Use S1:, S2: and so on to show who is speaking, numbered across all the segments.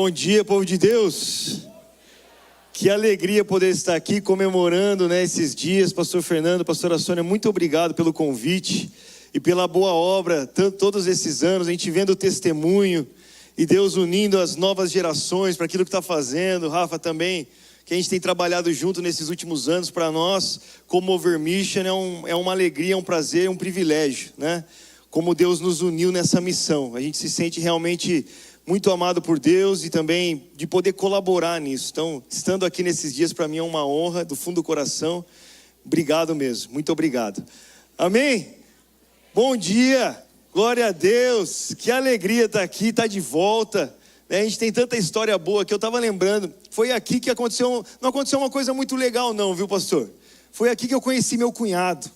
S1: Bom dia, povo de Deus. Que alegria poder estar aqui comemorando, esses dias. Pastor Fernando, pastora Sônia, muito obrigado pelo convite e pela boa obra, todos esses anos, a gente vendo o testemunho e Deus unindo as novas gerações para aquilo que está fazendo. Rafa também, que a gente tem trabalhado junto nesses últimos anos. Para nós, como Over Mission, é uma alegria, é um prazer, é um privilégio, Como Deus nos uniu nessa missão. A gente se sente realmente muito amado por Deus e também de poder colaborar nisso. Então, estando aqui nesses dias, para mim é uma honra, do fundo do coração. Obrigado mesmo, muito obrigado. Amém? Bom dia, glória a Deus. Que alegria estar aqui, estar de volta. A gente tem tanta história boa que eu estava lembrando. Foi aqui que aconteceu, não aconteceu uma coisa muito legal não, viu, pastor? Foi aqui que eu conheci meu cunhado.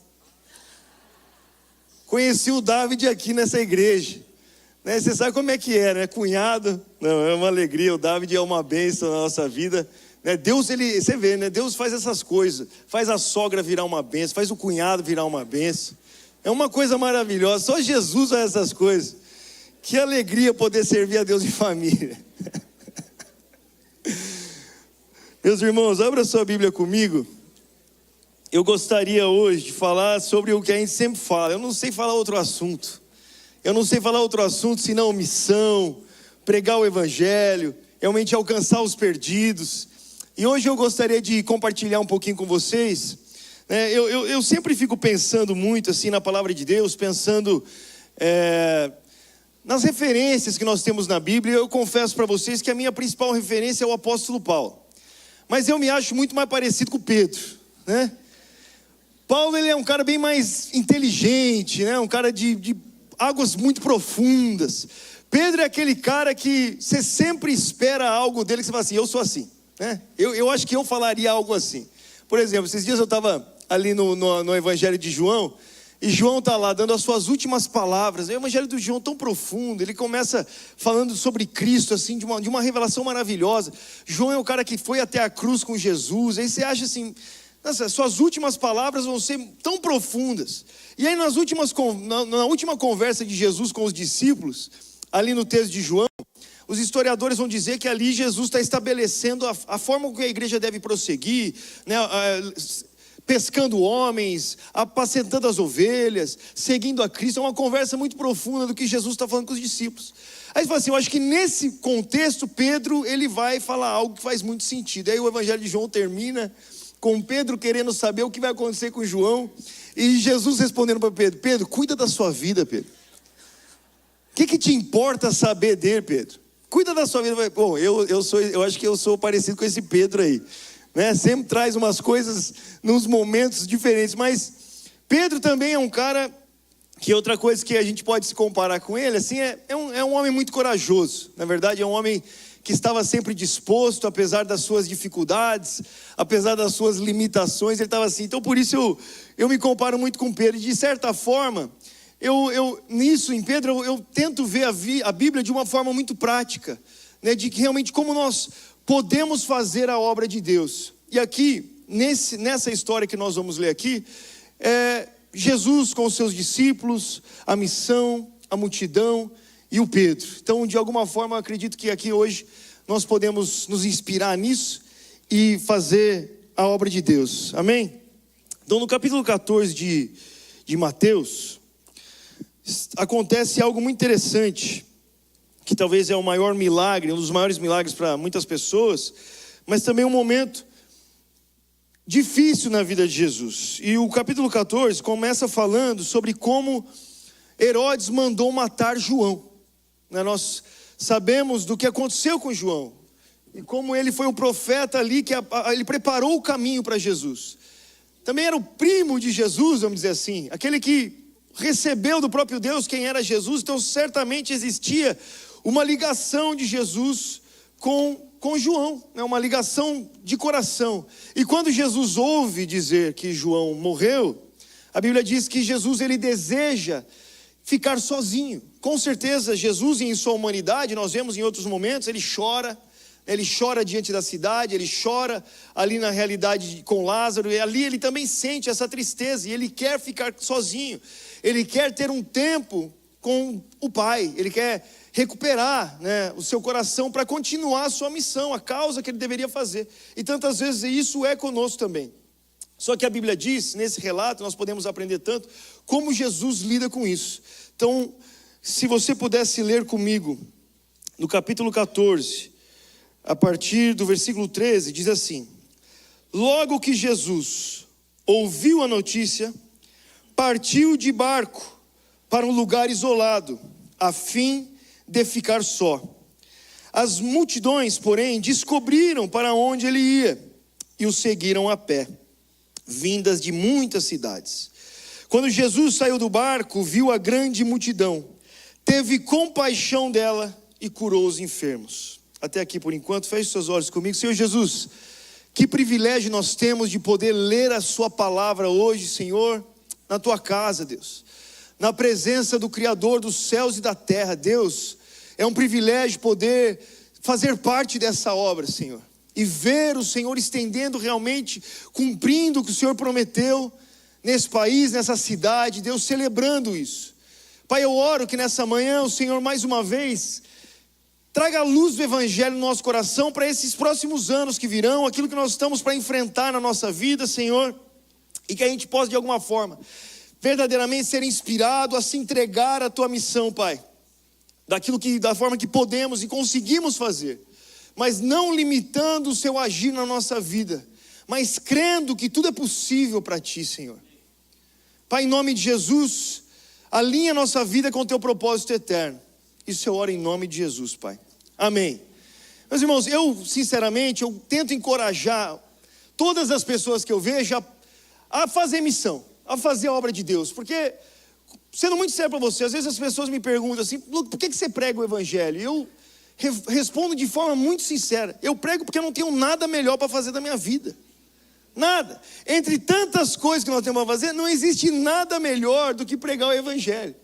S1: Conheci o David aqui nessa igreja. Você sabe como é que é, né? Cunhado, não, é uma alegria. O David é uma bênção na nossa vida. Deus, você vê, Deus faz essas coisas. Faz a sogra virar uma bênção, faz o cunhado virar uma bênção. É uma coisa maravilhosa. Só Jesus faz essas coisas. Que alegria poder servir a Deus em família. Meus irmãos, abra sua Bíblia comigo. Eu gostaria hoje de falar sobre o que a gente sempre fala. Eu não sei falar outro assunto. Eu não sei falar outro assunto senão missão, pregar o evangelho, realmente alcançar os perdidos. E hoje eu gostaria de compartilhar um pouquinho com vocês. Eu sempre fico pensando muito assim na palavra de Deus, pensando nas referências que nós temos na Bíblia. Eu confesso para vocês que a minha principal referência é o apóstolo Paulo. Mas eu me acho muito mais parecido com Pedro, Paulo, ele é um cara bem mais inteligente, um cara de águas muito profundas. Pedro é aquele cara que você sempre espera algo dele, que você fala assim, eu sou assim, eu acho que eu falaria algo assim. Por exemplo, esses dias eu estava ali no Evangelho de João, e João está lá dando as suas últimas palavras. O Evangelho do João tão profundo, ele começa falando sobre Cristo, assim, de uma revelação maravilhosa. João é o cara que foi até a cruz com Jesus. Aí você acha assim, nossa, suas últimas palavras vão ser tão profundas. E aí na última conversa de Jesus com os discípulos, ali no texto de João, os historiadores vão dizer que ali Jesus está estabelecendo a forma que a igreja deve prosseguir, pescando homens, apacentando as ovelhas, seguindo a Cristo. É uma conversa muito profunda do que Jesus está falando com os discípulos. Aí você fala assim, eu acho que nesse contexto Pedro, ele vai falar algo que faz muito sentido. Aí o Evangelho de João termina com Pedro querendo saber o que vai acontecer com João, e Jesus respondendo para Pedro, Pedro, cuida da sua vida, Pedro. O que te importa saber dele, Pedro? Cuida da sua vida. Bom, eu acho que eu sou parecido com esse Pedro aí, sempre traz umas coisas nos momentos diferentes, mas Pedro também é um cara que outra coisa que a gente pode se comparar com ele, assim, é um homem muito corajoso. Na verdade, é um homem que estava sempre disposto, apesar das suas dificuldades, apesar das suas limitações, ele estava assim. Então por isso eu me comparo muito com Pedro, e de certa forma, em Pedro, eu tento ver a Bíblia de uma forma muito prática, de que realmente como nós podemos fazer a obra de Deus. E aqui, nessa história que nós vamos ler aqui, Jesus com os seus discípulos, a missão, a multidão e o Pedro. Então, de alguma forma, eu acredito que aqui hoje nós podemos nos inspirar nisso e fazer a obra de Deus. Amém? Então, no capítulo 14 de Mateus, acontece algo muito interessante, que talvez é o maior milagre, um dos maiores milagres para muitas pessoas, mas também um momento difícil na vida de Jesus. E o capítulo 14 começa falando sobre como Herodes mandou matar João. Nós sabemos do que aconteceu com João, e como ele foi o profeta ali, que ele preparou o caminho para Jesus. Também era o primo de Jesus, vamos dizer assim, aquele que recebeu do próprio Deus quem era Jesus. Então certamente existia uma ligação de Jesus com João, uma ligação de coração. E quando Jesus ouve dizer que João morreu, a Bíblia diz que Jesus, ele deseja ficar sozinho. Com certeza Jesus, em sua humanidade, nós vemos em outros momentos, ele chora diante da cidade, ele chora ali na realidade com Lázaro, e ali ele também sente essa tristeza, e ele quer ficar sozinho, ele quer ter um tempo com o Pai, ele quer recuperar, né, o seu coração para continuar a sua missão, a causa que ele deveria fazer. E tantas vezes isso é conosco também. Só que a Bíblia diz, nesse relato, nós podemos aprender tanto, como Jesus lida com isso. Então, se você pudesse ler comigo, no capítulo 14, a partir do versículo 13, diz assim: logo que Jesus ouviu a notícia, partiu de barco para um lugar isolado, a fim de ficar só. As multidões, porém, descobriram para onde ele ia e o seguiram a pé, vindas de muitas cidades. Quando Jesus saiu do barco, viu a grande multidão, teve compaixão dela e curou os enfermos. Até aqui por enquanto, feche seus olhos comigo. Senhor Jesus, que privilégio nós temos de poder ler a sua palavra hoje, Senhor, na tua casa, Deus, na presença do Criador dos céus e da terra. Deus, é um privilégio poder fazer parte dessa obra, Senhor, e ver o Senhor estendendo realmente, cumprindo o que o Senhor prometeu nesse país, nessa cidade, Deus, celebrando isso. Pai, eu oro que nessa manhã o Senhor mais uma vez traga a luz do Evangelho no nosso coração para esses próximos anos que virão, aquilo que nós estamos para enfrentar na nossa vida, Senhor, e que a gente possa de alguma forma verdadeiramente ser inspirado a se entregar à tua missão, Pai, da forma que podemos e conseguimos fazer, mas não limitando o seu agir na nossa vida, mas crendo que tudo é possível para ti, Senhor. Pai, em nome de Jesus, alinha a nossa vida com o teu propósito eterno. Isso eu oro em nome de Jesus, Pai. Amém. Meus irmãos, eu sinceramente, eu tento encorajar todas as pessoas que eu vejo a fazer missão, a fazer a obra de Deus, porque, sendo muito sério para você, às vezes as pessoas me perguntam assim: por que você prega o Evangelho? E eu respondo de forma muito sincera: eu prego porque eu não tenho nada melhor para fazer da minha vida. Nada. Entre tantas coisas que nós temos para fazer, não existe nada melhor do que pregar o Evangelho.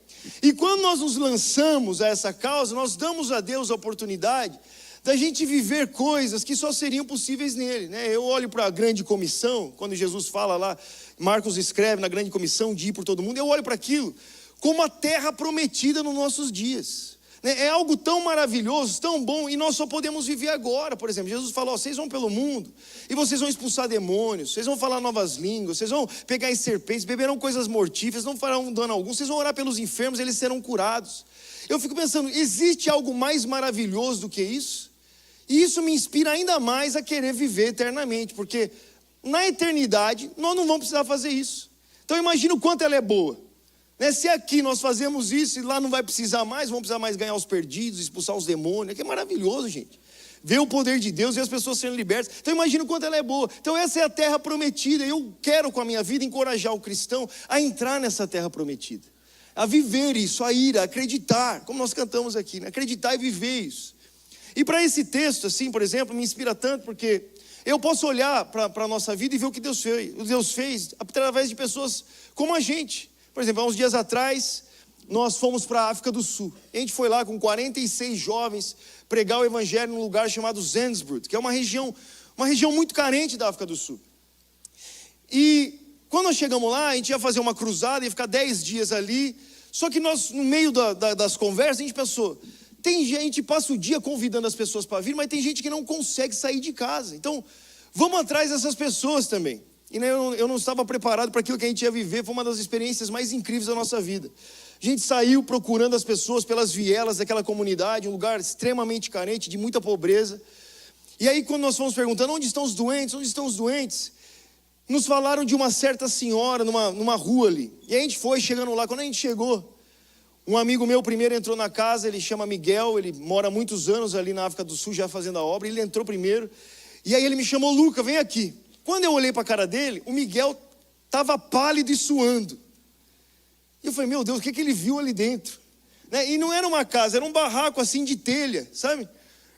S1: E quando nós nos lançamos a essa causa, nós damos a Deus a oportunidade da gente viver coisas que só seriam possíveis nele, né? Eu olho para a grande comissão, quando Jesus fala lá, Marcos escreve na grande comissão de ir por todo mundo, eu olho para aquilo como a terra prometida nos nossos dias, né? É algo tão maravilhoso, tão bom, e nós só podemos viver agora. Por exemplo, Jesus falou: vocês vão pelo mundo e vocês vão expulsar demônios, vocês vão falar novas línguas, vocês vão pegar em serpentes, beberão coisas mortíferas, não farão dano algum, vocês vão orar pelos enfermos, eles serão curados. Eu fico pensando, existe algo mais maravilhoso do que isso? E isso me inspira ainda mais a querer viver eternamente, porque na eternidade nós não vamos precisar fazer isso. Então imagina o quanto ela é boa, né? Se aqui nós fazemos isso e lá não vai precisar mais, vamos precisar mais ganhar os perdidos, expulsar os demônios, que é maravilhoso, gente. Ver o poder de Deus e as pessoas sendo libertas. Então imagina o quanto ela é boa. Então essa é a terra prometida. Eu quero com a minha vida encorajar o cristão a entrar nessa terra prometida, a viver isso, a ir, a acreditar, como nós cantamos aqui, né? Acreditar e viver isso. E para esse texto, assim, por exemplo, me inspira tanto, porque eu posso olhar para a nossa vida e ver o que Deus fez através de pessoas como a gente. Por exemplo, há uns dias atrás, nós fomos para a África do Sul. A gente foi lá com 46 jovens pregar o Evangelho num lugar chamado Zandvoort, que é uma região muito carente da África do Sul. E quando nós chegamos lá, a gente ia fazer uma cruzada, ia ficar 10 dias ali. Só que nós, no meio das conversas, a gente pensou: tem gente que passa o dia convidando as pessoas para vir, mas tem gente que não consegue sair de casa. Então, vamos atrás dessas pessoas também. E eu não estava preparado para aquilo que a gente ia viver. Foi uma das experiências mais incríveis da nossa vida. A gente saiu procurando as pessoas pelas vielas daquela comunidade, um lugar extremamente carente, de muita pobreza. E aí, quando nós fomos perguntando: onde estão os doentes? Onde estão os doentes? Nos falaram de uma certa senhora numa rua ali. E a gente foi chegando lá. Quando a gente chegou, um amigo meu primeiro entrou na casa. Ele chama Miguel, ele mora há muitos anos ali na África do Sul, já fazendo a obra. Ele entrou primeiro, e aí ele me chamou: Luca, vem aqui. Quando eu olhei para a cara dele, o Miguel estava pálido e suando. E eu falei: meu Deus, o que ele viu ali dentro? Né? E não era uma casa, era um barraco assim de telha, sabe?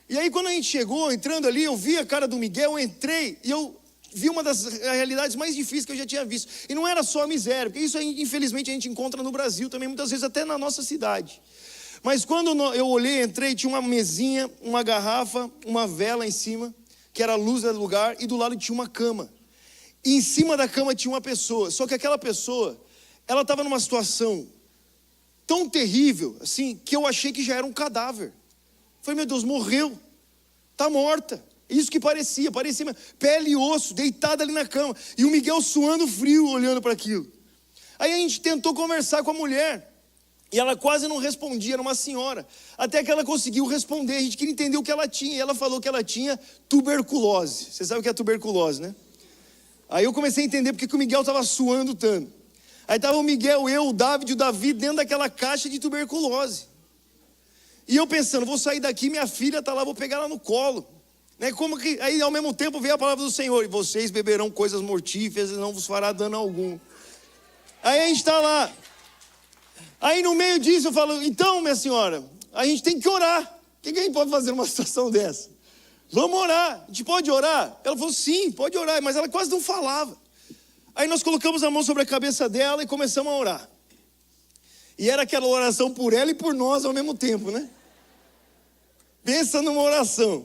S1: E aí quando a gente chegou, entrando ali, eu vi a cara do Miguel, eu entrei e eu vi uma das realidades mais difíceis que eu já tinha visto. E não era só a miséria, porque isso infelizmente a gente encontra no Brasil também, muitas vezes até na nossa cidade. Mas quando eu olhei, entrei, tinha uma mesinha, uma garrafa, uma vela em cima, que era a luz do lugar, e do lado tinha uma cama. E em cima da cama tinha uma pessoa, só que aquela pessoa, ela estava numa situação tão terrível, assim, que eu achei que já era um cadáver. Falei, meu Deus, morreu, está morta. Isso que parecia pele e osso, deitada ali na cama. E o Miguel suando frio, olhando para aquilo. Aí a gente tentou conversar com a mulher, e ela quase não respondia, era uma senhora. Até que ela conseguiu responder, a gente queria entender o que ela tinha. E ela falou que ela tinha tuberculose. Você sabe o que é tuberculose, né? Aí eu comecei a entender porque que o Miguel estava suando tanto. Aí estava o Miguel, eu, o David e o Davi dentro daquela caixa de tuberculose. E eu pensando, vou sair daqui, minha filha está lá, vou pegar ela no colo. Né? Como que... Aí ao mesmo tempo veio a palavra do Senhor, e vocês beberão coisas mortíferas e não vos fará dano algum. Aí a gente está lá. Aí no meio disso eu falo, então minha senhora, a gente tem que orar. O que a gente pode fazer numa situação dessa? Vamos orar, a gente pode orar? Ela falou, sim, pode orar, mas ela quase não falava. Aí nós colocamos a mão sobre a cabeça dela e começamos a orar. E era aquela oração por ela e por nós ao mesmo tempo, né? Pensa numa oração.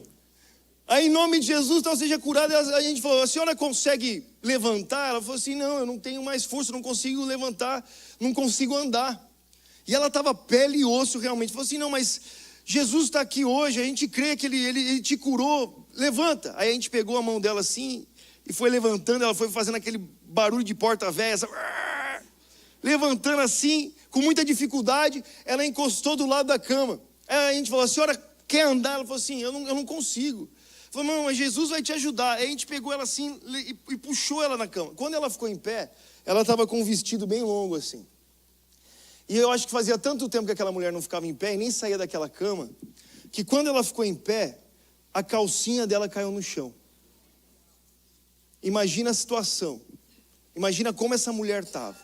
S1: Aí em nome de Jesus, então seja curada. A gente falou, a senhora consegue levantar? Ela falou assim, não, eu não tenho mais força, não consigo levantar, não consigo andar. E ela estava pele e osso realmente. Falou assim, não, mas Jesus está aqui hoje, a gente crê que ele te curou, levanta. Aí a gente pegou a mão dela assim e foi levantando, ela foi fazendo aquele barulho de porta velha, levantando assim, com muita dificuldade, ela encostou do lado da cama. Aí a gente falou, a senhora quer andar? Ela falou assim, eu não consigo. Falou, não, mas Jesus vai te ajudar. Aí a gente pegou ela assim e puxou ela na cama. Quando ela ficou em pé, ela estava com um vestido bem longo assim. E eu acho que fazia tanto tempo que aquela mulher não ficava em pé e nem saía daquela cama, que quando ela ficou em pé, a calcinha dela caiu no chão. Imagina a situação. Imagina como essa mulher estava.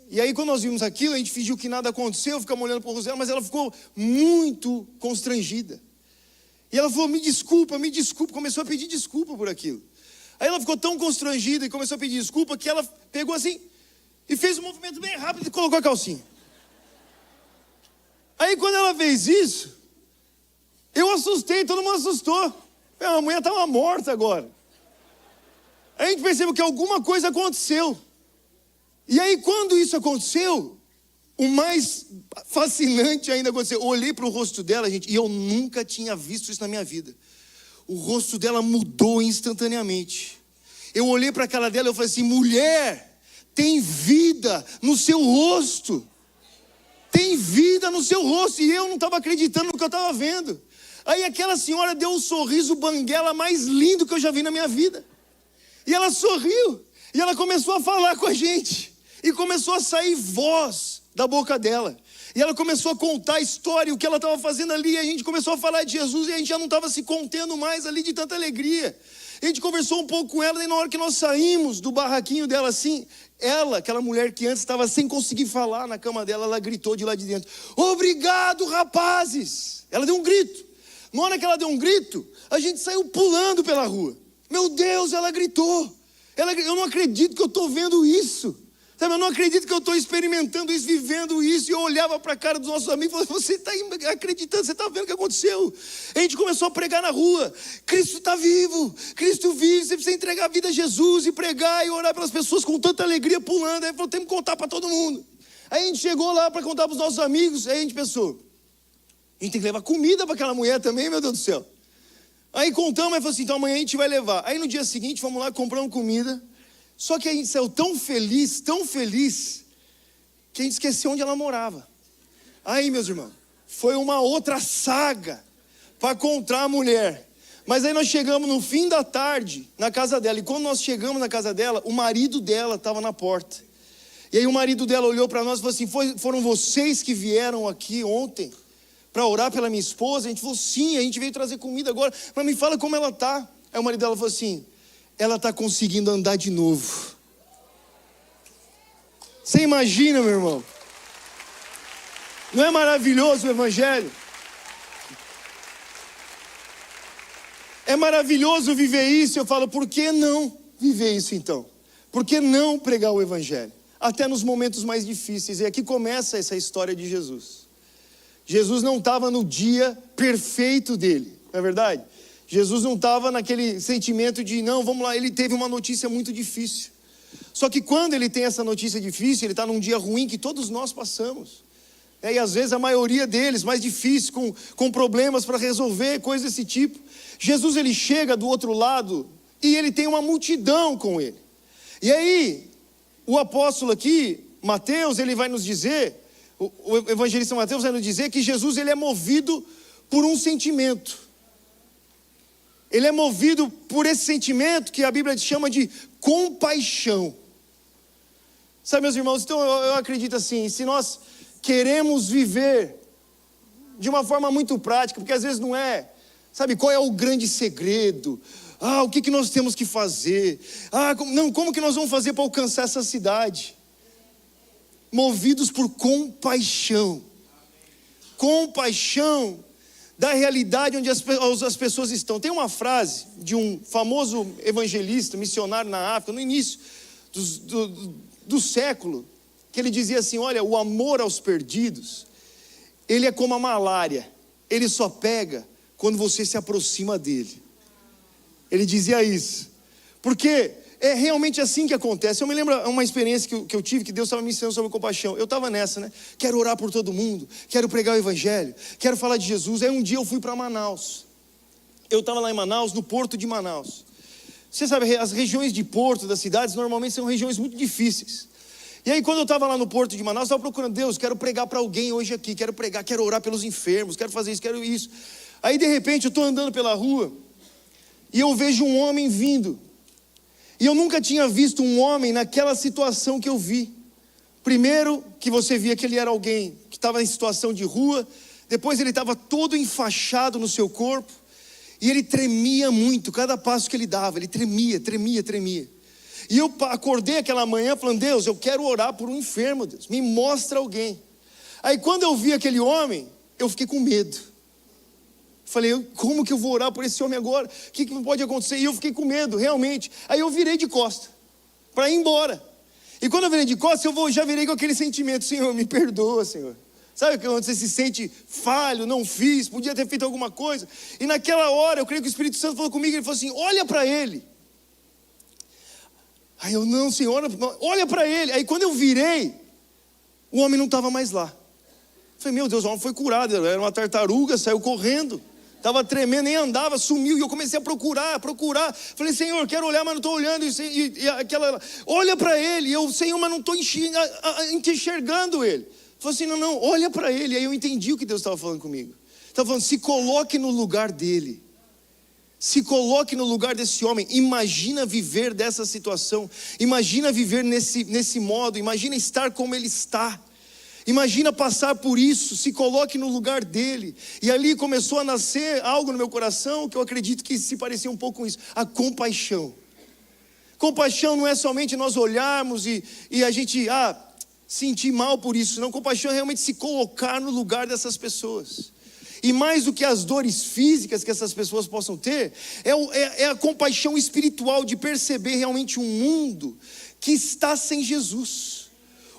S1: E aí quando nós vimos aquilo, a gente fingiu que nada aconteceu, ficamos olhando para o rosto dela, mas ela ficou muito constrangida. E ela falou, me desculpa, começou a pedir desculpa por aquilo. Aí ela ficou tão constrangida e começou a pedir desculpa que ela pegou assim e fez um movimento bem rápido e colocou a calcinha. Aí quando ela fez isso, eu assustei, todo mundo assustou. A mulher estava morta agora. Aí a gente percebeu que alguma coisa aconteceu. E aí quando isso aconteceu, o mais fascinante ainda aconteceu. Eu olhei para o rosto dela, gente, e eu nunca tinha visto isso na minha vida. O rosto dela mudou instantaneamente. Eu olhei para a cara dela e eu falei assim, mulher, tem vida no seu rosto. Tem vida no seu rosto. E eu não estava acreditando no que eu estava vendo. Aí aquela senhora deu um sorriso banguela mais lindo que eu já vi na minha vida. E ela sorriu. E ela começou a falar com a gente. E começou a sair voz da boca dela. E ela começou a contar a história, o que ela estava fazendo ali. E a gente começou a falar de Jesus. E a gente já não estava se contendo mais ali de tanta alegria. A gente conversou um pouco com ela. E na hora que nós saímos do barraquinho dela assim, ela, aquela mulher que antes estava sem conseguir falar na cama dela, ela gritou de lá de dentro, obrigado, rapazes. Ela deu um grito. Na hora que ela deu um grito, a gente saiu pulando pela rua. Meu Deus, ela gritou. Eu não acredito que eu estou vendo isso. Sabe, eu não acredito que eu estou experimentando isso, vivendo isso. E eu olhava para a cara dos nossos amigos e falava, você está acreditando, você está vendo o que aconteceu. A gente começou a pregar na rua. Cristo está vivo, Cristo vive. Você precisa entregar a vida a Jesus e pregar e orar pelas pessoas com tanta alegria pulando. Aí falou, temos que contar para todo mundo. Aí a gente chegou lá para contar para os nossos amigos. Aí a gente pensou, a gente tem que levar comida para aquela mulher também, meu Deus do céu. Aí contamos, aí falou assim, então amanhã a gente vai levar. Aí no dia seguinte, fomos lá, compramos comida. Só que a gente saiu tão feliz, que a gente esqueceu onde ela morava. Aí, meus irmãos, foi uma outra saga para encontrar a mulher. Mas aí nós chegamos no fim da tarde na casa dela. E quando nós chegamos na casa dela, o marido dela estava na porta. E aí o marido dela olhou para nós e falou assim, foram vocês que vieram aqui ontem para orar pela minha esposa? A gente falou, sim, a gente veio trazer comida agora. Mas me fala como ela está. Aí o marido dela falou assim, ela está conseguindo andar de novo. Você imagina, meu irmão? Não é maravilhoso o evangelho? É maravilhoso viver isso. Eu falo, por que não viver isso então? Por que não pregar o evangelho? Até nos momentos mais difíceis. E aqui começa essa história de Jesus. Jesus não estava no dia perfeito dele, não é verdade? Jesus não estava naquele sentimento de, não, vamos lá, ele teve uma notícia muito difícil. Só que quando ele tem essa notícia difícil, ele está num dia ruim que todos nós passamos. E às vezes a maioria deles, mais difícil, com problemas para resolver, coisas desse tipo. Jesus, ele chega do outro lado e ele tem uma multidão com ele. E aí, o apóstolo aqui, Mateus, ele vai nos dizer, o evangelista Mateus vai nos dizer que Jesus, ele é movido por um sentimento. Ele é movido por esse sentimento que a Bíblia chama de compaixão. Sabe, meus irmãos, então eu acredito assim, se nós queremos viver de uma forma muito prática, porque às vezes não é, sabe, qual é o grande segredo? O que nós temos que fazer? Como que nós vamos fazer para alcançar essa cidade? Movidos por compaixão. Compaixão da realidade onde as pessoas estão. Tem uma frase de um famoso evangelista, missionário na África, no início do século, que ele dizia assim: olha, o amor aos perdidos, ele é como a malária, ele só pega quando você se aproxima dele. Ele dizia isso, porque é realmente assim que acontece. Eu me lembro uma experiência que eu tive, que Deus estava me ensinando sobre compaixão. Eu estava nessa, né? Quero orar por todo mundo, quero pregar o evangelho, quero falar de Jesus. Aí um dia eu fui para Manaus. Eu estava lá em Manaus, no porto de Manaus. Você sabe, as regiões de porto das cidades normalmente são regiões muito difíceis. E aí quando eu estava lá no porto de Manaus, eu estava procurando: Deus, quero pregar para alguém hoje aqui, quero pregar, quero orar pelos enfermos, quero fazer isso, quero isso. Aí de repente eu estou andando pela rua e eu vejo um homem vindo. E eu nunca tinha visto um homem naquela situação que eu vi. Primeiro que você via que ele era alguém que estava em situação de rua. Depois ele estava todo enfaixado no seu corpo. E ele tremia muito, cada passo que ele dava, ele tremia. E eu acordei aquela manhã falando: Deus, eu quero orar por um enfermo, Deus, me mostra alguém. Aí quando eu vi aquele homem, eu fiquei com medo. Falei: como que eu vou orar por esse homem agora? O que pode acontecer? E eu fiquei com medo, realmente. Aí eu virei de costa, para ir embora. E quando eu virei de costa, já virei com aquele sentimento: Senhor, me perdoa, Senhor. Sabe quando você se sente falho, não fiz, podia ter feito alguma coisa? E naquela hora, eu creio que o Espírito Santo falou comigo, ele falou assim: olha para ele. Aí eu: não, Senhor, olha para ele. Aí quando eu virei, o homem não estava mais lá. Falei: meu Deus, o homem foi curado, era uma tartaruga, saiu correndo. Estava tremendo, nem andava, sumiu. E eu comecei a procurar. Falei: Senhor, quero olhar, mas não estou olhando. E aquela, olha para ele. E eu: Senhor, mas não estou enxergando ele. Falei assim: não, olha para ele. Aí eu entendi o que Deus estava falando comigo. Estava falando: se coloque no lugar dele. Se coloque no lugar desse homem. Imagina viver dessa situação. Imagina viver nesse modo. Imagina estar como ele está. Imagina passar por isso. Se coloque no lugar dele. E ali começou a nascer algo no meu coração que eu acredito que se parecia um pouco com isso: a compaixão. Compaixão não é somente nós olharmos e a gente sentir mal por isso, não. Compaixão é realmente se colocar no lugar dessas pessoas. E mais do que as dores físicas que essas pessoas possam ter, é a compaixão espiritual de perceber realmente um mundo que está sem Jesus.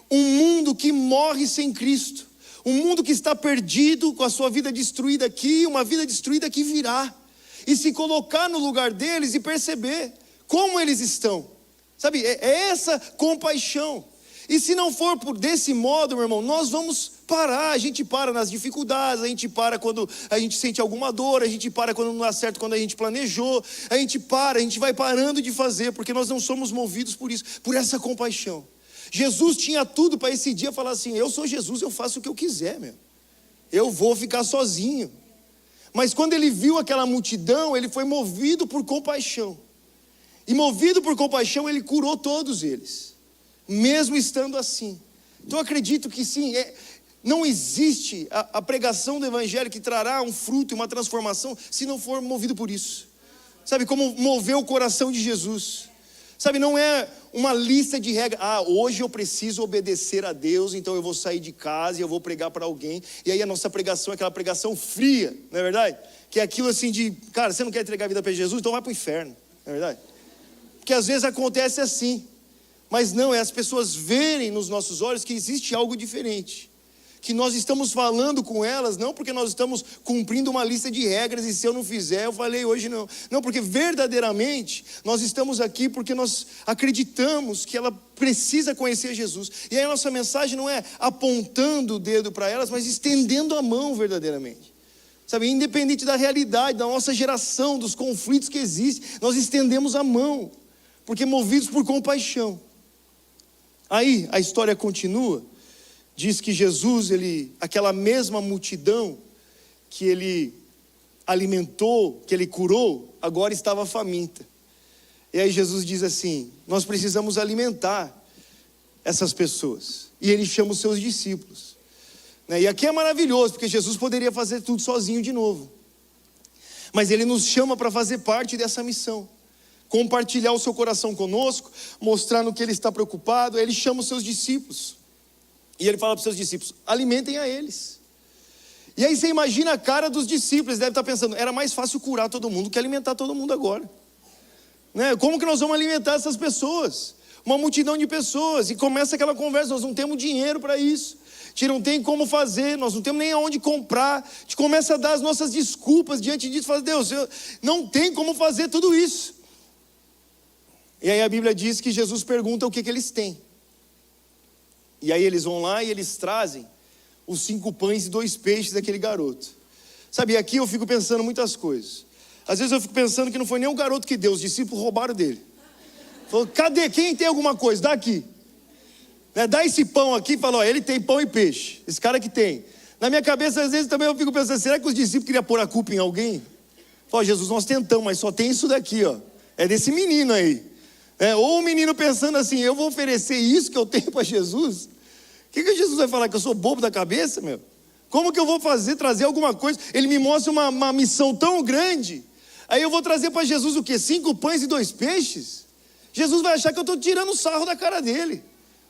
S1: Um mundo que morre sem Cristo. Um mundo que está perdido, com a sua vida destruída aqui, uma vida destruída que virá. E se colocar no lugar deles e perceber como eles estão. Sabe, é essa compaixão. E se não for desse modo, meu irmão, nós vamos parar. A gente para nas dificuldades, a gente para quando a gente sente alguma dor, a gente para quando não dá certo, quando a gente planejou, a gente vai parando de fazer, porque nós não somos movidos por isso, por essa compaixão. Jesus tinha tudo para esse dia falar assim: eu sou Jesus, eu faço o que eu quiser, meu. Eu vou ficar sozinho. Mas quando ele viu aquela multidão, ele foi movido por compaixão. E movido por compaixão, ele curou todos eles. Mesmo estando assim. Então eu acredito que sim, não existe a pregação do evangelho que trará um fruto e uma transformação se não for movido por isso. Sabe, como moveu o coração de Jesus. Sabe, não é uma lista de regras: hoje eu preciso obedecer a Deus, então eu vou sair de casa e eu vou pregar para alguém. E aí a nossa pregação é aquela pregação fria, não é verdade? Que é aquilo assim de: cara, você não quer entregar a vida para Jesus? Então vai para o inferno, não é verdade? Porque às vezes acontece assim. Mas não, é as pessoas verem nos nossos olhos que existe algo diferente. que nós estamos falando com elas, não porque nós estamos cumprindo uma lista de regras e se eu não fizer, eu falei hoje não. Não, porque verdadeiramente nós estamos aqui porque nós acreditamos que ela precisa conhecer Jesus. E aí a nossa mensagem não é apontando o dedo para elas, mas estendendo a mão verdadeiramente. Sabe, independente da realidade, da nossa geração, dos conflitos que existem, nós estendemos a mão, porque movidos por compaixão. Aí a história continua. Diz que Jesus, aquela mesma multidão que ele alimentou, que ele curou, agora estava faminta. E aí Jesus diz assim: nós precisamos alimentar essas pessoas. E ele chama os seus discípulos. E aqui é maravilhoso, porque Jesus poderia fazer tudo sozinho de novo. Mas ele nos chama para fazer parte dessa missão. Compartilhar o seu coração conosco, mostrar no que ele está preocupado. Aí ele chama os seus discípulos. E ele fala para os seus discípulos: alimentem a eles. E aí você imagina a cara dos discípulos, deve estar pensando: era mais fácil curar todo mundo que alimentar todo mundo agora, né? Como que nós vamos alimentar essas pessoas? Uma multidão de pessoas. E começa aquela conversa: nós não temos dinheiro para isso, a gente não tem como fazer, nós não temos nem aonde comprar. A gente começa a dar as nossas desculpas diante disso, fala: Deus, eu não tem como fazer tudo isso. E aí a Bíblia diz que Jesus pergunta o que eles têm. E aí eles vão lá e eles trazem os 5 pães e 2 peixes daquele garoto. Sabe, aqui eu fico pensando muitas coisas. Às vezes eu fico pensando que não foi nem o garoto que deu, os discípulos roubaram dele. Falou: cadê? Quem tem alguma coisa? Dá aqui. Dá esse pão aqui e fala: ó, ele tem pão e peixe. Esse cara que tem. Na minha cabeça, às vezes também eu fico pensando: será que os discípulos queriam pôr a culpa em alguém? Fala: Jesus, nós tentamos, mas só tem isso daqui, ó. É desse menino aí. Ou o menino pensando assim: eu vou oferecer isso que eu tenho para Jesus? O que Jesus vai falar? Que eu sou bobo da cabeça, meu? Como que eu vou trazer alguma coisa? Ele me mostra uma missão tão grande. Aí eu vou trazer para Jesus o quê? 5 pães e 2 peixes? Jesus vai achar que eu estou tirando o sarro da cara dele.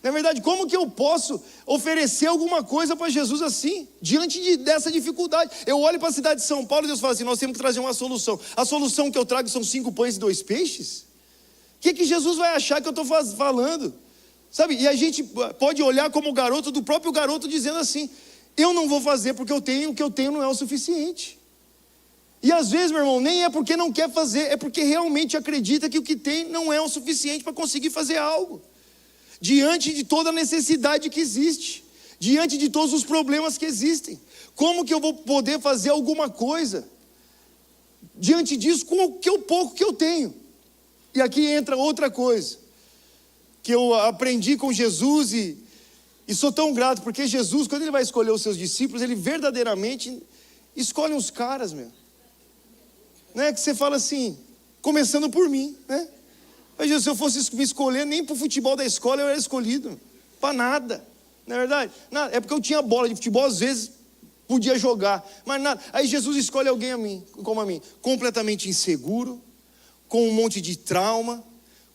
S1: Na verdade, como que eu posso oferecer alguma coisa para Jesus assim, diante dessa dificuldade? Eu olho para a cidade de São Paulo e Deus fala assim: nós temos que trazer uma solução. A solução que eu trago são 5 pães e 2 peixes? O que Jesus vai achar que eu estou falando? Sabe, e a gente pode olhar como o garoto, do próprio garoto, dizendo assim: eu não vou fazer porque o que eu tenho não é o suficiente. E às vezes, meu irmão, nem é porque não quer fazer, é porque realmente acredita que o que tem não é o suficiente para conseguir fazer algo. Diante de toda a necessidade que existe, diante de todos os problemas que existem, como que eu vou poder fazer alguma coisa diante disso com o pouco que eu tenho? E aqui entra outra coisa que eu aprendi com Jesus e sou tão grato, porque Jesus, quando ele vai escolher os seus discípulos, ele verdadeiramente escolhe uns caras, meu, né, que você fala assim, começando por mim, né? Mas Jesus, se eu fosse me escolher, nem para o futebol da escola eu era escolhido, para nada, não é verdade? Nada. É porque eu tinha bola de futebol, às vezes podia jogar, mas nada. Aí Jesus escolhe alguém como a mim, completamente inseguro, com um monte de trauma,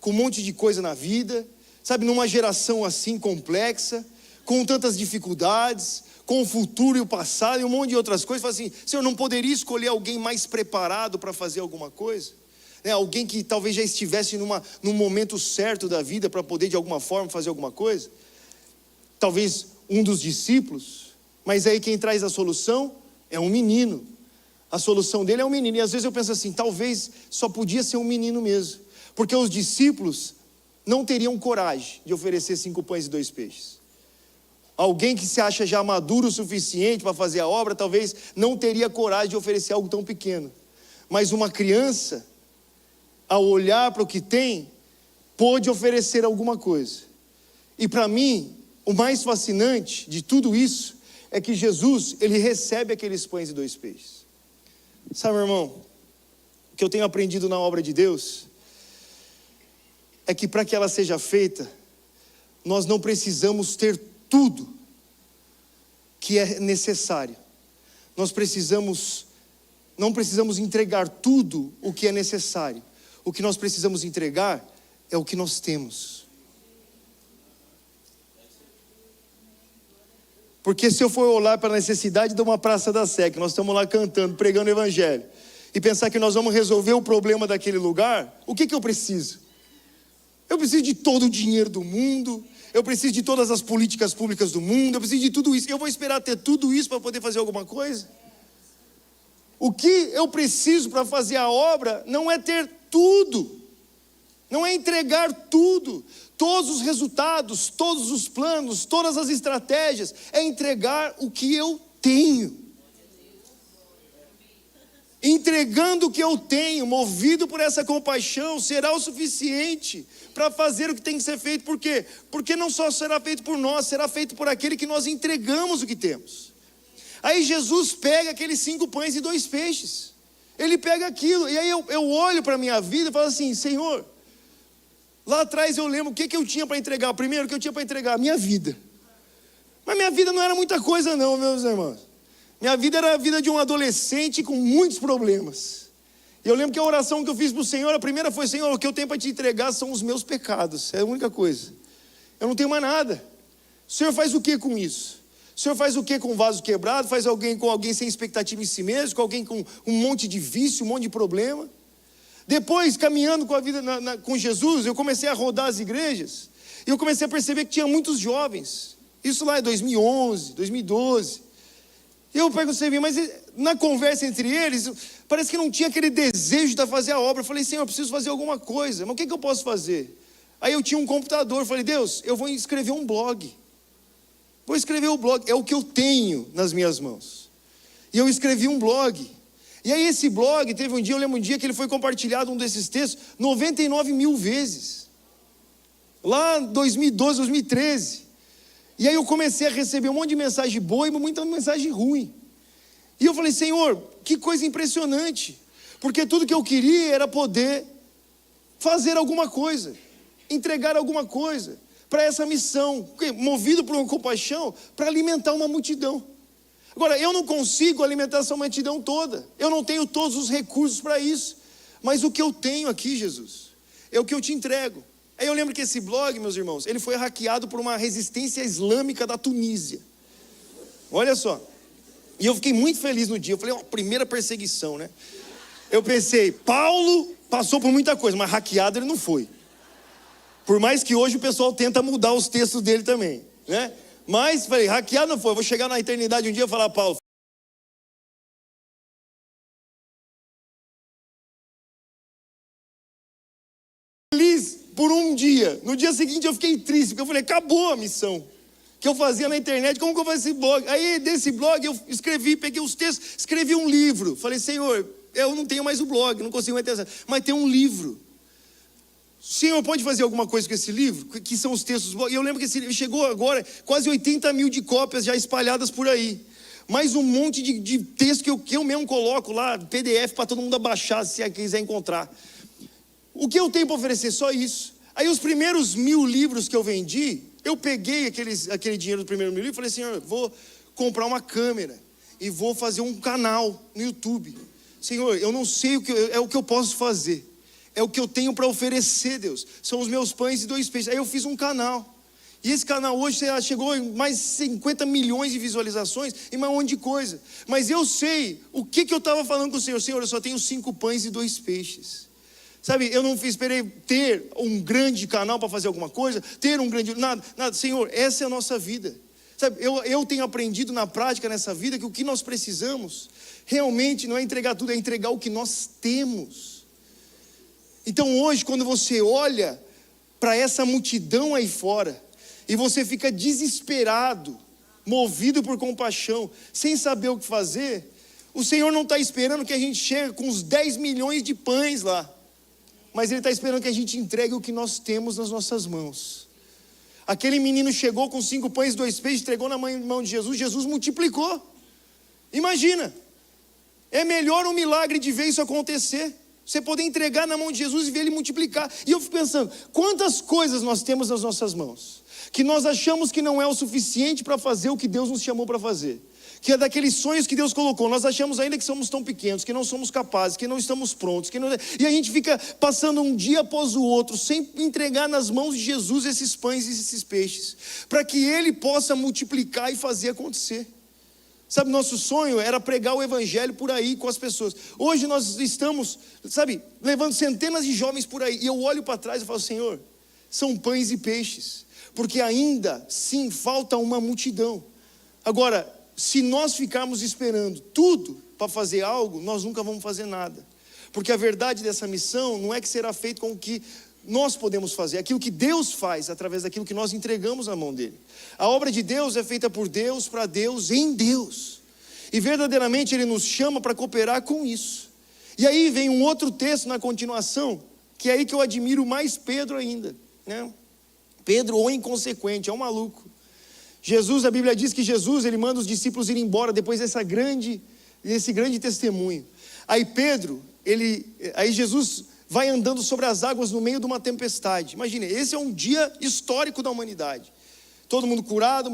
S1: com um monte de coisa na vida, sabe, numa geração assim complexa, com tantas dificuldades, com o futuro e o passado e um monte de outras coisas. Fala assim: Senhor, não poderia escolher alguém mais preparado para fazer alguma coisa? Alguém que talvez já estivesse num momento certo da vida para poder de alguma forma fazer alguma coisa? Talvez um dos discípulos, mas aí quem traz a solução é um menino. A solução dele é um menino. E às vezes eu penso assim: talvez só podia ser um menino mesmo, porque os discípulos não teriam coragem de oferecer 5 pães e 2 peixes. Alguém que se acha já maduro o suficiente para fazer a obra, talvez não teria coragem de oferecer algo tão pequeno. Mas uma criança, ao olhar para o que tem, pôde oferecer alguma coisa. E para mim, o mais fascinante de tudo isso é que Jesus, ele recebe aqueles pães e 2 peixes. Sabe, meu irmão, o que eu tenho aprendido na obra de Deus é que para que ela seja feita, nós não precisamos ter tudo que é necessário. Não precisamos entregar tudo o que é necessário. O que nós precisamos entregar é o que nós temos. Porque se eu for olhar para a necessidade de uma Praça da Sé, que nós estamos lá cantando, pregando o evangelho, e pensar que nós vamos resolver o problema daquele lugar, o que eu preciso? Eu preciso de todo o dinheiro do mundo, eu preciso de todas as políticas públicas do mundo, eu preciso de tudo isso. Eu vou esperar ter tudo isso para poder fazer alguma coisa? O que eu preciso para fazer a obra não é ter tudo, não é entregar tudo, todos os resultados, todos os planos, todas as estratégias, é entregar o que eu tenho. Entregando o que eu tenho, movido por essa compaixão, será o suficiente para fazer o que tem que ser feito. Por quê? Porque não só será feito por nós, será feito por aquele que nós entregamos o que temos. Aí Jesus pega aqueles 5 pães e 2 peixes. Ele pega aquilo, e aí eu olho para a minha vida e falo assim: Senhor, lá atrás eu lembro o que eu tinha para entregar. Primeiro, o que eu tinha para entregar? A minha vida. Mas minha vida não era muita coisa não, meus irmãos. Minha vida era a vida de um adolescente com muitos problemas. E eu lembro que a oração que eu fiz para o Senhor, a primeira foi: Senhor, o que eu tenho para te entregar são os meus pecados. É a única coisa. Eu não tenho mais nada. O Senhor faz o que com isso? O Senhor faz o que com um vaso quebrado? Faz com alguém sem expectativa em si mesmo? Com alguém com um monte de vício, um monte de problema? Depois, caminhando com a vida com Jesus, eu comecei a rodar as igrejas. E eu comecei a perceber que tinha muitos jovens. Isso lá em 2011, 2012. E eu perguntei, mas na conversa entre eles, parece que não tinha aquele desejo de fazer a obra. Eu falei: Senhor, eu preciso fazer alguma coisa, mas o que eu posso fazer? Aí eu tinha um computador, eu falei: Deus, eu vou escrever um blog. Vou escrever um blog, é o que eu tenho nas minhas mãos. E eu escrevi um blog. E aí esse blog, eu lembro um dia que ele foi compartilhado, um desses textos, 99 mil vezes. Lá em 2012, 2013. E aí eu comecei a receber um monte de mensagem boa e muita mensagem ruim. E eu falei: Senhor, que coisa impressionante. Porque tudo que eu queria era poder fazer alguma coisa, entregar alguma coisa para essa missão, movido por uma compaixão, para alimentar uma multidão. Agora, eu não consigo alimentar essa multidão toda. Eu não tenho todos os recursos para isso. Mas o que eu tenho aqui, Jesus, é o que eu te entrego. Aí eu lembro que esse blog, meus irmãos, ele foi hackeado por uma resistência islâmica da Tunísia. Olha só. E eu fiquei muito feliz no dia. Eu falei: ó, primeira perseguição, né? Eu pensei, Paulo passou por muita coisa, mas hackeado ele não foi. Por mais que hoje o pessoal tenta mudar os textos dele também, né? Mas falei, hackeado não foi. Eu vou chegar na eternidade um dia e falar: Paulo, feliz por um dia. No dia seguinte eu fiquei triste, porque eu falei: acabou a missão que eu fazia na internet. Como que eu faço esse blog? Aí desse blog eu escrevi, peguei os textos, escrevi um livro. Falei: Senhor, eu não tenho mais o blog, não consigo mais ter, mas tem um livro. O Senhor pode fazer alguma coisa com esse livro? Que são os textos do blog. E eu lembro que esse livro chegou agora, quase 80 mil de cópias já espalhadas por aí. Mais um monte de texto que eu mesmo coloco lá, PDF, para todo mundo baixar, se quiser encontrar. O que eu tenho para oferecer? Só isso. Aí os primeiros 1000 livros que eu vendi, eu peguei aquele dinheiro do primeiro 1000 livros e falei: Senhor, vou comprar uma câmera e vou fazer um canal no YouTube. Senhor, eu não sei é o que eu posso fazer. É o que eu tenho para oferecer, Deus. São os meus pães e 2 peixes. Aí eu fiz um canal. E esse canal hoje chegou em mais 50 milhões de visualizações e mais um monte de coisa. Mas eu sei o que eu estava falando com o Senhor. Senhor, eu só tenho 5 pães e 2 peixes. Sabe, eu não esperei ter um grande canal para fazer alguma coisa, ter um grande... Nada. Senhor, essa é a nossa vida. Sabe, eu tenho aprendido na prática nessa vida que o que nós precisamos realmente não é entregar tudo, é entregar o que nós temos. Então hoje, quando você olha para essa multidão aí fora, e você fica desesperado, movido por compaixão, sem saber o que fazer, o Senhor não está esperando que a gente chegue com os 10 milhões de pães lá, mas Ele está esperando que a gente entregue o que nós temos nas nossas mãos. Aquele menino chegou com 5 pães e 2 peixes, entregou na mão de Jesus, Jesus multiplicou. Imagina, é melhor um milagre de ver isso acontecer. Você poder entregar na mão de Jesus e ver Ele multiplicar. E eu fico pensando, quantas coisas nós temos nas nossas mãos, que nós achamos que não é o suficiente para fazer o que Deus nos chamou para fazer. Que é daqueles sonhos que Deus colocou, nós achamos ainda que somos tão pequenos, que não somos capazes, que não estamos prontos, e a gente fica passando um dia após o outro, sem entregar nas mãos de Jesus esses pães e esses peixes, para que Ele possa multiplicar e fazer acontecer. Sabe, nosso sonho era pregar o evangelho por aí com as pessoas. Hoje nós estamos, sabe, levando centenas de jovens por aí. E eu olho para trás e falo: Senhor, são pães e peixes. porque ainda sim falta uma multidão. Agora, se nós ficarmos esperando tudo para fazer algo, nós nunca vamos fazer nada. Porque a verdade dessa missão não é que será feito com o que nós podemos fazer, aquilo que Deus faz através daquilo que nós entregamos na mão dele. A obra de Deus é feita por Deus, para Deus, em Deus. E verdadeiramente ele nos chama para cooperar com isso. E aí vem um outro texto na continuação, que é aí que eu admiro mais Pedro ainda, né? Pedro, o inconsequente, é um maluco. Jesus, a Bíblia diz que Jesus, ele manda os discípulos ir embora depois desse grande testemunho. Aí Pedro, aí Jesus vai andando sobre as águas no meio de uma tempestade. Imagine, esse é um dia histórico da humanidade. Todo mundo curado,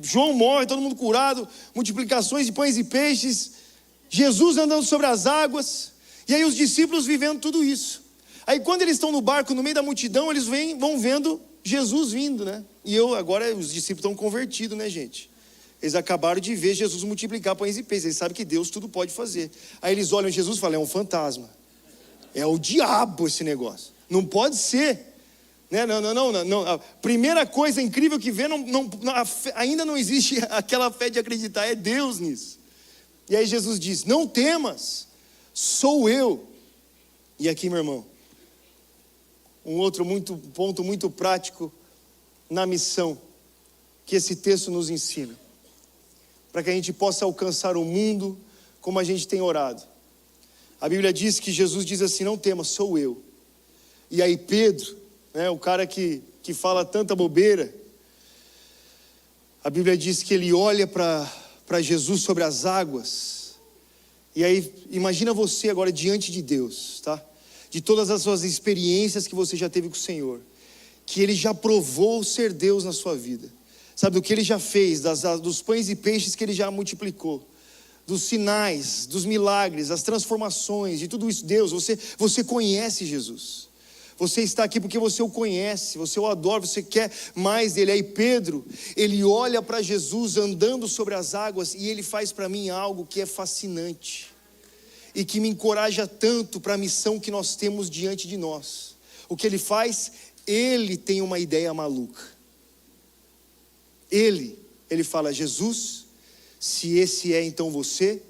S1: João morre, todo mundo curado, multiplicações de pães e peixes, Jesus andando sobre as águas, e aí os discípulos vivendo tudo isso. Aí quando eles estão no barco, no meio da multidão, eles vão vendo Jesus vindo, né? E agora os discípulos estão convertidos, né, gente? Eles acabaram de ver Jesus multiplicar pães e peixes, eles sabem que Deus tudo pode fazer. Aí eles olham Jesus e falam, é um fantasma. É o diabo esse negócio. Não pode ser. Né? Não. A primeira coisa incrível que vê, ainda não existe aquela fé de acreditar, é Deus nisso. E aí Jesus diz, não temas, sou eu. E aqui, meu irmão, um outro ponto muito prático na missão, que esse texto nos ensina, para que a gente possa alcançar o mundo como a gente tem orado. A Bíblia diz que Jesus diz assim, não temas, sou eu. E aí Pedro, né, o cara que fala tanta bobeira, a Bíblia diz que ele olha para Jesus sobre as águas. E aí, imagina você agora diante de Deus, tá? De todas as suas experiências que você já teve com o Senhor, que Ele já provou ser Deus na sua vida. Sabe, do que Ele já fez, dos pães e peixes que Ele já multiplicou, dos sinais, dos milagres, das transformações, de tudo isso. Deus, você conhece Jesus. Você está aqui porque você o conhece, você o adora, você quer mais dele. Aí Pedro, ele olha para Jesus andando sobre as águas e ele faz para mim algo que é fascinante e que me encoraja tanto para a missão que nós temos diante de nós. O que ele faz? Ele tem uma ideia maluca. Ele fala, Jesus, se esse é então você,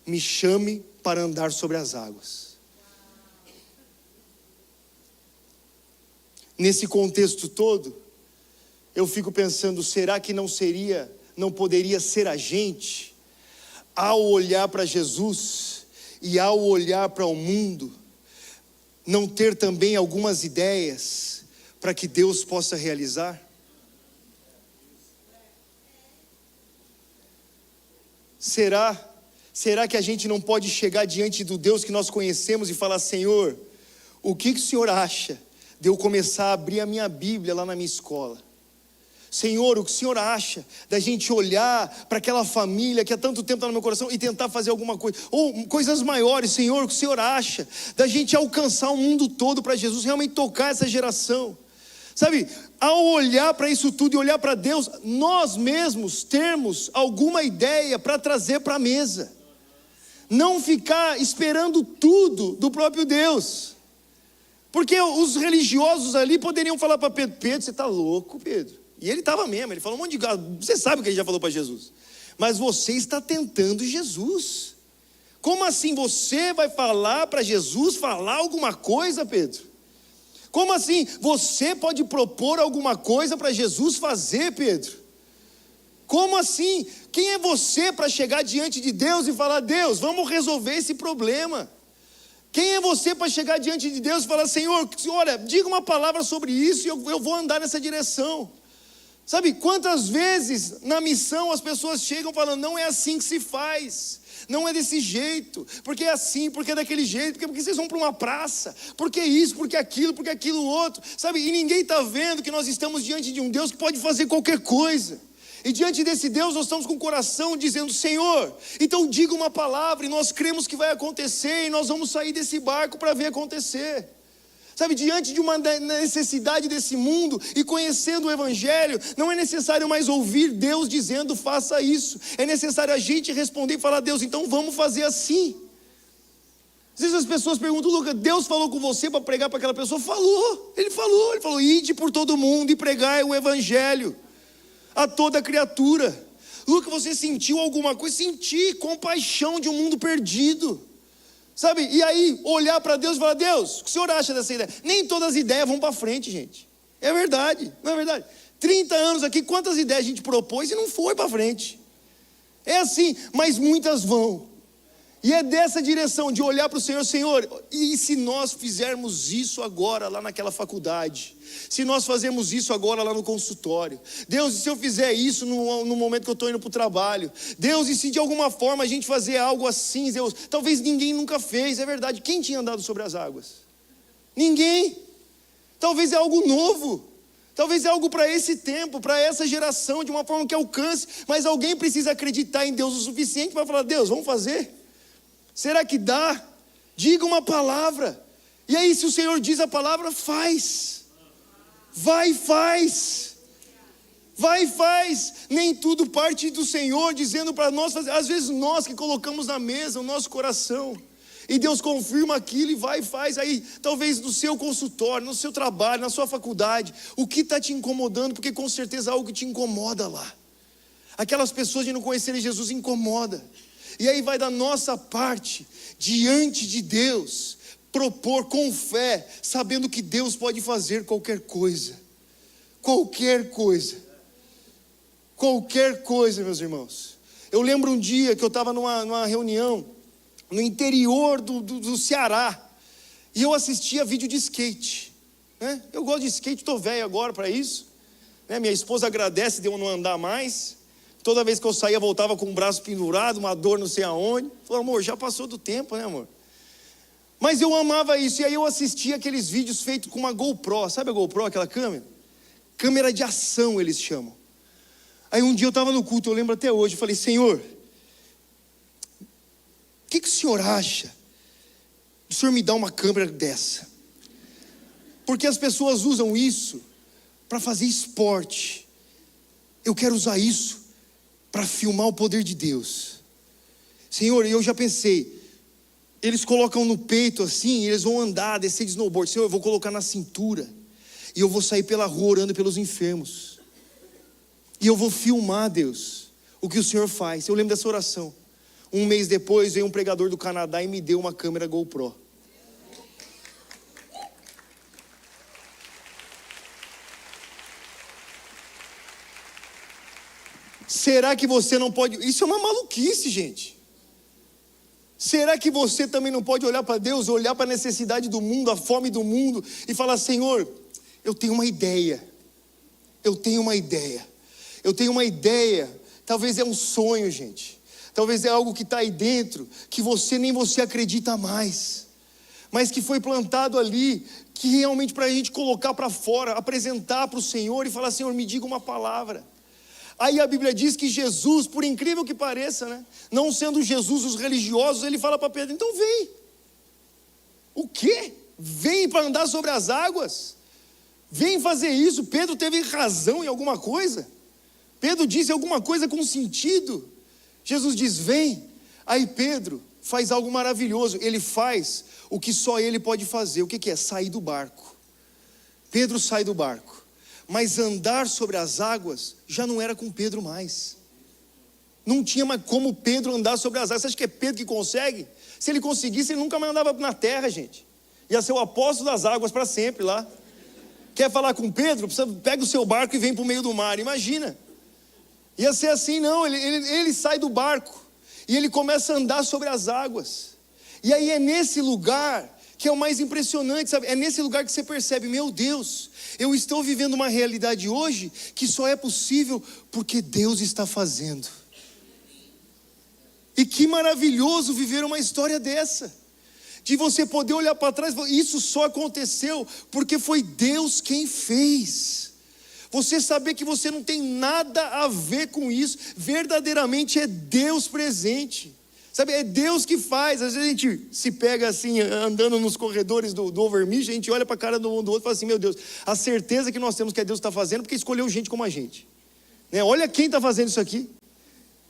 S1: me chame para andar sobre as águas. Nesse contexto todo, eu fico pensando, será que não poderia ser a gente, ao olhar para Jesus e ao olhar para o mundo, não ter também algumas ideias para que Deus possa realizar? Será que a gente não pode chegar diante do Deus que nós conhecemos e falar, Senhor, o que o Senhor acha de eu começar a abrir a minha Bíblia lá na minha escola? Senhor, o que o Senhor acha da gente olhar para aquela família que há tanto tempo está no meu coração e tentar fazer alguma coisa, ou coisas maiores? Senhor, o que o Senhor acha da gente alcançar o mundo todo para Jesus, realmente tocar essa geração? Sabe, ao olhar para isso tudo e olhar para Deus, nós mesmos termos alguma ideia para trazer para a mesa. Não ficar esperando tudo do próprio Deus. Porque os religiosos ali poderiam falar para Pedro, Pedro, você está louco, Pedro? E ele estava mesmo, ele falou um monte de coisa, você sabe o que ele já falou para Jesus. Mas você está tentando Jesus. Como assim você vai falar para Jesus falar alguma coisa, Pedro? Como assim você pode propor alguma coisa para Jesus fazer, Pedro? Como assim? Quem é você para chegar diante de Deus e falar, Deus, vamos resolver esse problema? Quem é você para chegar diante de Deus e falar, Senhor, olha, diga uma palavra sobre isso e eu vou andar nessa direção? Sabe, quantas vezes na missão as pessoas chegam falando, não é assim que se faz, não é desse jeito, porque é assim, porque é daquele jeito, porque vocês vão para uma praça, porque isso, porque aquilo outro, sabe, e ninguém está vendo que nós estamos diante de um Deus que pode fazer qualquer coisa. E diante desse Deus nós estamos com o coração dizendo, Senhor, então diga uma palavra e nós cremos que vai acontecer e nós vamos sair desse barco para ver acontecer. Sabe, diante de uma necessidade desse mundo e conhecendo o Evangelho, não é necessário mais ouvir Deus dizendo faça isso. É necessário a gente responder e falar, Deus, então vamos fazer assim. Às vezes as pessoas perguntam: Lucas, Deus falou com você para pregar para aquela pessoa? Ele falou, ide por todo mundo e pregai o evangelho a toda criatura. Lucas, você sentiu alguma coisa? Senti compaixão de um mundo perdido, sabe? E aí olhar para Deus e falar: Deus, o que o senhor acha dessa ideia? Nem todas as ideias vão para frente, gente. É verdade, não é verdade? 30 anos aqui, quantas ideias a gente propôs e não foi para frente? É assim, mas muitas vão. E é dessa direção, de olhar para o Senhor: Senhor, e se nós fizermos isso agora lá naquela faculdade? Se nós fazermos isso agora lá no consultório? Deus, e se eu fizer isso no momento que eu estou indo para o trabalho? Deus, e se de alguma forma a gente fazer algo assim? Deus, talvez ninguém nunca fez, é verdade. Quem tinha andado sobre as águas? Ninguém. Talvez é algo novo. Talvez é algo para esse tempo, para essa geração, de uma forma que alcance. Mas alguém precisa acreditar em Deus o suficiente para falar: Deus, vamos fazer? Será que dá? Diga uma palavra. E aí, se o Senhor diz a palavra, faz. Vai e faz. Vai e faz. Nem tudo parte do Senhor dizendo para nós fazer. Às vezes nós que colocamos na mesa o nosso coração, e Deus confirma aquilo e vai e faz. Aí, talvez no seu consultório, no seu trabalho, na sua faculdade, o que está te incomodando? Porque com certeza algo te incomoda lá. Aquelas pessoas de não conhecerem Jesus incomoda. E aí vai da nossa parte, diante de Deus, propor com fé, sabendo que Deus pode fazer qualquer coisa. Qualquer coisa. Qualquer coisa, meus irmãos. Eu lembro um dia que eu estava numa reunião no interior do Ceará, e eu assistia vídeo de skate, né? Eu gosto de skate, estou velho agora para isso, né? Minha esposa agradece de eu não andar mais. Toda vez que eu saía, voltava com o braço pendurado, uma dor não sei aonde. Falei: amor, já passou do tempo, né, amor? Mas eu amava isso. E aí eu assistia aqueles vídeos feitos com uma GoPro. Sabe a GoPro, aquela câmera? Câmera de ação, eles chamam. Aí um dia eu estava no culto, eu lembro até hoje. Eu falei: Senhor, o que o Senhor acha o Senhor me dá uma câmera dessa? Porque as pessoas usam isso para fazer esporte. Eu quero usar isso para filmar o poder de Deus. Senhor, eu já pensei, eles colocam no peito assim, eles vão andar, descer de snowboard. Senhor, eu vou colocar na cintura, e eu vou sair pela rua orando pelos enfermos, e eu vou filmar, Deus, o que o Senhor faz. Eu lembro dessa oração. Um mês depois veio um pregador do Canadá e me deu uma câmera GoPro. Será que você não pode? Isso é uma maluquice, gente. Será que você também não pode olhar para Deus, olhar para a necessidade do mundo, a fome do mundo, e falar: Senhor, eu tenho uma ideia. Eu tenho uma ideia. Eu tenho uma ideia. Talvez é um sonho, gente. Talvez é algo que está aí dentro, que nem você acredita mais, mas que foi plantado ali, que realmente para a gente colocar para fora, apresentar para o Senhor e falar: Senhor, me diga uma palavra. Aí a Bíblia diz que Jesus, por incrível que pareça, né, não sendo Jesus os religiosos, ele fala para Pedro: então vem. O quê? Vem para andar sobre as águas? Vem fazer isso? Pedro teve razão em alguma coisa? Pedro disse alguma coisa com sentido? Jesus diz: vem. Aí Pedro faz algo maravilhoso. Ele faz o que só ele pode fazer. O que é? Sair do barco. Pedro sai do barco. Mas andar sobre as águas já não era com Pedro mais. Não tinha mais como Pedro andar sobre as águas. Você acha que é Pedro que consegue? Se ele conseguisse, ele nunca mais andava na terra, gente. Ia ser o apóstolo das águas para sempre lá. Quer falar com Pedro? Pega o seu barco e vem para o meio do mar. Imagina. Ia ser assim, não. Ele sai do barco e ele começa a andar sobre as águas. E aí é nesse lugar que é o mais impressionante, sabe? É nesse lugar que você percebe: meu Deus, eu estou vivendo uma realidade hoje que só é possível porque Deus está fazendo. E que maravilhoso viver uma história dessa, de você poder olhar para trás e falar: isso só aconteceu porque foi Deus quem fez. Você saber que você não tem nada a ver com isso, verdadeiramente é Deus presente. Sabe, é Deus que faz. Às vezes a gente se pega assim, andando nos corredores do Overmish, a gente olha para a cara do um do outro e fala assim: meu Deus, a certeza que nós temos que Deus está fazendo, porque escolheu gente como a gente, né? Olha quem está fazendo isso aqui.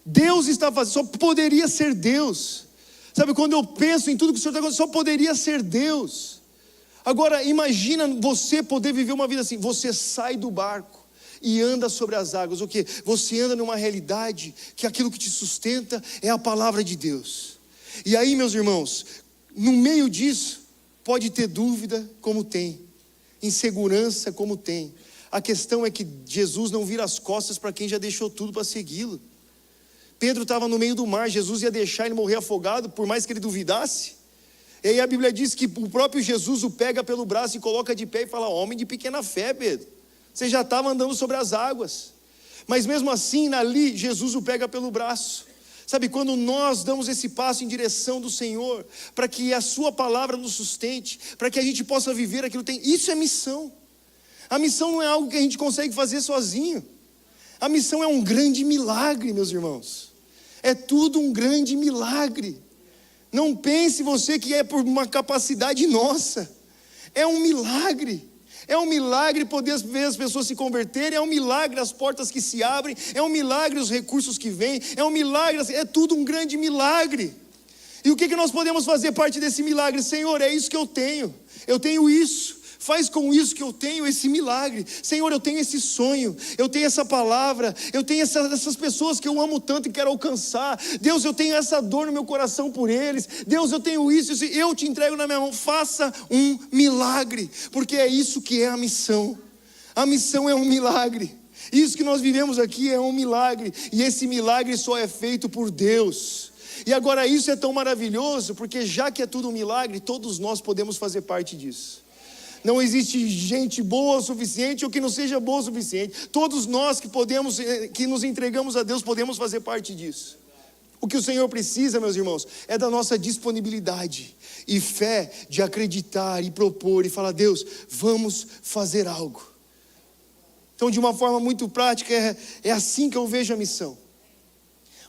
S1: Deus está fazendo, só poderia ser Deus. Sabe, quando eu penso em tudo que o Senhor está acontecendo, só poderia ser Deus. Agora, imagina você poder viver uma vida assim. Você sai do barco e anda sobre as águas. O quê? Você anda numa realidade que aquilo que te sustenta é a palavra de Deus. E aí, meus irmãos, no meio disso, pode ter dúvida como tem, insegurança como tem. A questão é que Jesus não vira as costas para quem já deixou tudo para segui-lo. Pedro estava no meio do mar, Jesus ia deixar ele morrer afogado, por mais que ele duvidasse. E aí a Bíblia diz que o próprio Jesus o pega pelo braço e coloca de pé e fala: homem de pequena fé, Pedro, você já estava andando sobre as águas. Mas mesmo assim, ali, Jesus o pega pelo braço. Sabe, quando nós damos esse passo em direção do Senhor, para que a sua palavra nos sustente, para que a gente possa viver aquilo que tem, isso é missão. A missão não é algo que a gente consegue fazer sozinho. A missão é um grande milagre, meus irmãos. É tudo um grande milagre. Não pense você que é por uma capacidade nossa. É um milagre. É um milagre poder ver as pessoas se converterem. É um milagre as portas que se abrem. É um milagre os recursos que vêm. É um milagre, é tudo um grande milagre. E o que nós podemos fazer parte desse milagre? Senhor, é isso que eu tenho. Eu tenho isso. Faz com isso que eu tenho esse milagre. Senhor, eu tenho esse sonho, eu tenho essa palavra, eu tenho essas pessoas que eu amo tanto e quero alcançar. Deus, eu tenho essa dor no meu coração por eles. Deus, eu tenho isso, eu te entrego na minha mão. Faça um milagre, porque é isso que é a missão. A missão é um milagre. Isso que nós vivemos aqui é um milagre, e esse milagre só é feito por Deus. E agora isso é tão maravilhoso, porque já que é tudo um milagre, todos nós podemos fazer parte disso. Não existe gente boa o suficiente ou que não seja boa o suficiente. Todos nós que nos entregamos a Deus podemos fazer parte disso. O que o Senhor precisa, meus irmãos, é da nossa disponibilidade e fé de acreditar e propor e falar: Deus, vamos fazer algo. Então, de uma forma muito prática, é assim que eu vejo a missão.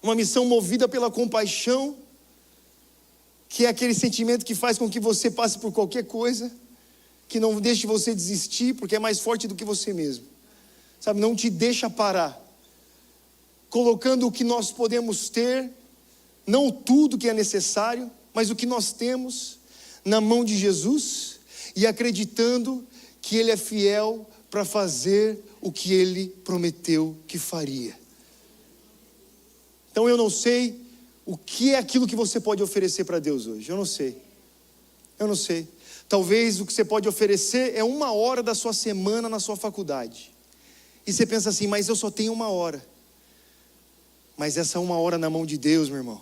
S1: Uma missão movida pela compaixão, que é aquele sentimento que faz com que você passe por qualquer coisa, que não deixe você desistir, porque é mais forte do que você mesmo. Sabe, não te deixa parar. Colocando o que nós podemos ter, não tudo que é necessário, mas o que nós temos na mão de Jesus, e acreditando que Ele é fiel para fazer o que Ele prometeu que faria. Então eu não sei o que é aquilo que você pode oferecer para Deus hoje. Eu não sei. Talvez o que você pode oferecer é 1 hora da sua semana na sua faculdade. E você pensa assim: mas eu só tenho 1 hora. Mas essa 1 hora na mão de Deus, meu irmão,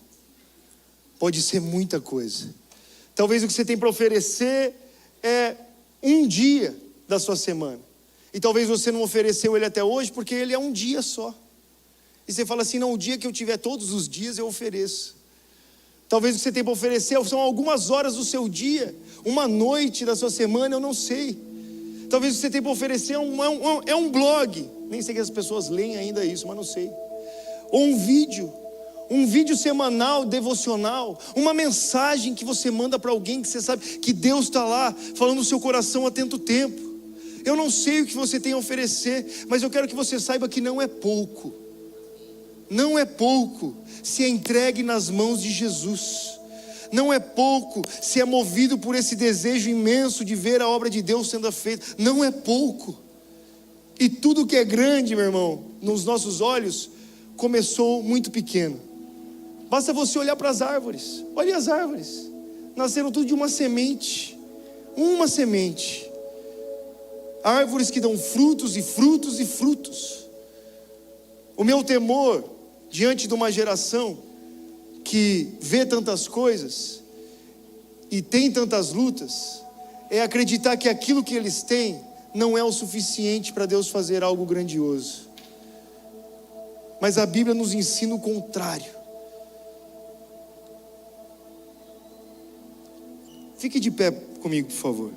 S1: pode ser muita coisa. Talvez o que você tem para oferecer é 1 dia da sua semana. E talvez você não ofereceu ele até hoje porque ele é 1 dia só. E você fala assim: não, o dia que eu tiver todos os dias eu ofereço. Talvez o que você tem para oferecer são algumas horas do seu dia, 1 noite da sua semana, eu não sei. Talvez o que você tem para oferecer é um blog. Nem sei que as pessoas leem ainda isso, mas não sei. Ou um vídeo semanal, devocional, uma mensagem que você manda para alguém que você sabe que Deus está lá, falando no seu coração há tanto tempo. Eu não sei o que você tem a oferecer, mas eu quero que você saiba que não é pouco. Não é pouco se é entregue nas mãos de Jesus. Não é pouco se é movido por esse desejo imenso de ver a obra de Deus sendo feita. Não é pouco. E tudo que é grande, meu irmão, nos nossos olhos, começou muito pequeno. Basta você olhar para as árvores. Olhe as árvores. Nasceram tudo de uma semente. Uma semente. Árvores que dão frutos e frutos e frutos. O meu temor diante de uma geração que vê tantas coisas e tem tantas lutas, é acreditar que aquilo que eles têm não é o suficiente para Deus fazer algo grandioso. Mas a Bíblia nos ensina o contrário. Fique de pé comigo, por favor.